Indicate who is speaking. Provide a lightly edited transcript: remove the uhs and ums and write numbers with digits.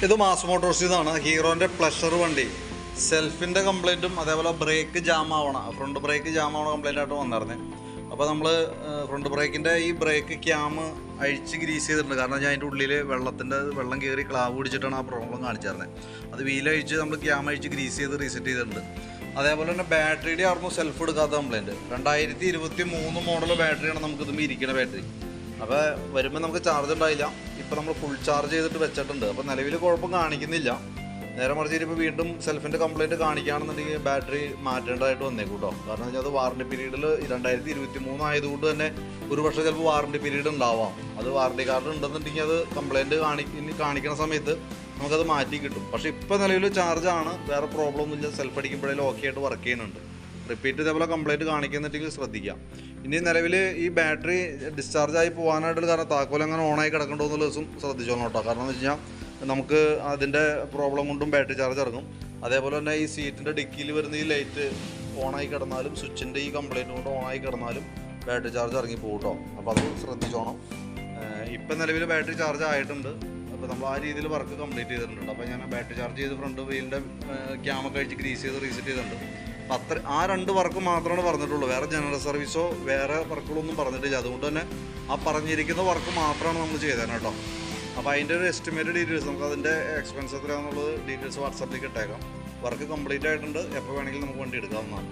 Speaker 1: ഇത് മാസ് മോട്ടോഴ്സിൽ നിന്നാണ് ഹീറോൻ്റെ പ്ലഷർ വണ്ടി. സെൽഫിൻ്റെ കംപ്ലൈൻറ്റും അതേപോലെ ബ്രേക്ക് ജാം ആവണം, ഫ്രണ്ട് ബ്രേക്ക് ജാം ആവണ കംപ്ലൈൻ്റ് ആയിട്ട് വന്നിരുന്നത്. അപ്പോൾ നമ്മൾ ഫ്രണ്ട് ബ്രേക്കിൻ്റെ ഈ ബ്രേക്ക് ക്യാം അഴിച്ച് ഗ്രീസ് ചെയ്തിട്ടുണ്ട്. കാരണം ഞാൻ അതിൻ്റെ ഉള്ളിൽ വെള്ളം കയറി ക്ലാവ് പിടിച്ചിട്ടാണ് ആ പ്രോബ്ലം കാണിച്ചിരുന്നത്. അത് വീലഴിച്ച് നമ്മൾ ക്യാം അഴിച്ച് ഗ്രീസ് ചെയ്ത് റീസെറ്റ് ചെയ്തിട്ടുണ്ട്. അതേപോലെ തന്നെ ബാറ്ററിയുടെ ആയിരുന്നു സെൽഫ് എടുക്കാത്ത കംപ്ലൈൻറ്റ്. 2023 മോഡൽ ബാറ്ററിയാണ് നമുക്ക് ഇതുമ്പോൾ ഇരിക്കുന്ന ബാറ്ററി. അപ്പോൾ വരുമ്പോൾ നമുക്ക് ചാർജ് ഉണ്ടായില്ല. ഇപ്പോൾ നമ്മൾ ഫുൾ ചാർജ് ചെയ്തിട്ട് വെച്ചിട്ടുണ്ട്. അപ്പോൾ നിലവിൽ കുഴപ്പം കാണിക്കുന്നില്ല. നേരെ മറിച്ച് ഇപ്പോൾ വീണ്ടും സെൽഫിൻ്റെ കംപ്ലൈൻറ്റ് കാണിക്കുകയാണെന്നുണ്ടെങ്കിൽ ബാറ്ററി മാറ്റേണ്ടതായിട്ട് വന്നേക്കും കേട്ടോ. കാരണം വെച്ചാൽ അത് വാറണ്ടി പീരീഡിൽ 2023 ആയതുകൊണ്ട് തന്നെ ഒരു വർഷം ചിലപ്പോൾ വാറണ്ടി പീരീഡ് ഉണ്ടാവാം. അത് വാറണ്ടി കാർഡ് ഉണ്ടെന്നുണ്ടെങ്കിൽ അത് കംപ്ലൈൻറ്റ് കാണിക്കുന്ന സമയത്ത് നമുക്കത് മാറ്റി കിട്ടും. പക്ഷേ ഇപ്പോൾ നിലവിൽ ചാർജാണ്, വേറെ പ്രോബ്ലം ഒന്നുമില്ല. സെൽഫ് അടിക്കുമ്പോഴേലും ഓക്കെ ആയിട്ട് വർക്ക് ചെയ്യുന്നുണ്ട്. റിപ്പീറ്റ് ഇതേപോലെ കംപ്ലൈൻറ്റ് കാണിക്കുന്നുണ്ടെങ്കിൽ ശ്രദ്ധിക്കാം. ഇനി നിലവിൽ ഈ ബാറ്ററി ഡിസ്ചാർജായി പോകാനായിട്ടുള്ള കാരണം താക്കോൽ അങ്ങനെ ഓണായി കിടക്കണ്ടോ എന്നുള്ള ദിവസം ശ്രദ്ധിച്ചോളൂ കേട്ടോ. കാരണം എന്ന് വെച്ച് കഴിഞ്ഞാൽ നമുക്ക് അതിൻ്റെ പ്രോബ്ലം കൊണ്ടും ബാറ്ററി ചാർജ് ഇറങ്ങും. അതേപോലെ തന്നെ ഈ സീറ്റിൻ്റെ ഡിക്കിയിൽ വരുന്ന ഈ ലൈറ്റ് ഓണായി കിടന്നാലും സ്വിച്ചിൻ്റെ ഈ കംപ്ലൈൻറ്റ് കൊണ്ട് ഓണായി കിടന്നാലും ബാറ്ററി ചാർജ് ഇറങ്ങി പോകും കേട്ടോ. അപ്പോൾ അത് ശ്രദ്ധിച്ചോണം. ഇപ്പം നിലവിൽ ബാറ്ററി ചാർജ് ആയിട്ടുണ്ട്. അപ്പോൾ നമ്മൾ ആ രീതിയിൽ വർക്ക് കംപ്ലീറ്റ് ചെയ്തിട്ടുണ്ട്. അപ്പോൾ ഞാൻ ബാറ്ററി ചാർജ് ചെയ്ത് ഫ്രണ്ട് വീലിൻ്റെ ക്യാമൊക്കെ അഴിച്ച് ഗ്രീസ് ചെയ്ത് റീസെറ്റ് ചെയ്തിട്ടുണ്ട്. അപ്പോൾ ആ 2 വർക്ക് മാത്രമാണ് പറഞ്ഞിട്ടുള്ളൂ. വേറെ ജനറൽ സർവീസോ വേറെ വർക്കുകളൊന്നും പറഞ്ഞിട്ടില്ല. അതുകൊണ്ട് തന്നെ ആ പറഞ്ഞിരിക്കുന്ന വർക്ക് മാത്രമാണ് നമ്മൾ ചെയ്തത് കേട്ടോ. അപ്പോൾ അതിൻ്റെ ഒരു എസ്റ്റിമേറ്റ് ഡീറ്റെയിൽസ് നമുക്ക് അതിൻ്റെ എക്സ്പെൻസ് എത്രയാണെന്നുള്ളത് ഡീറ്റെയിൽസ് വാട്സാപ്പിലേക്ക് ഇട്ടേക്കാം. വർക്ക് കംപ്ലീറ്റ് ആയിട്ടുണ്ട്. എപ്പോൾ വേണമെങ്കിലും നമുക്ക് വണ്ടി എടുക്കാവുന്നതാണ്.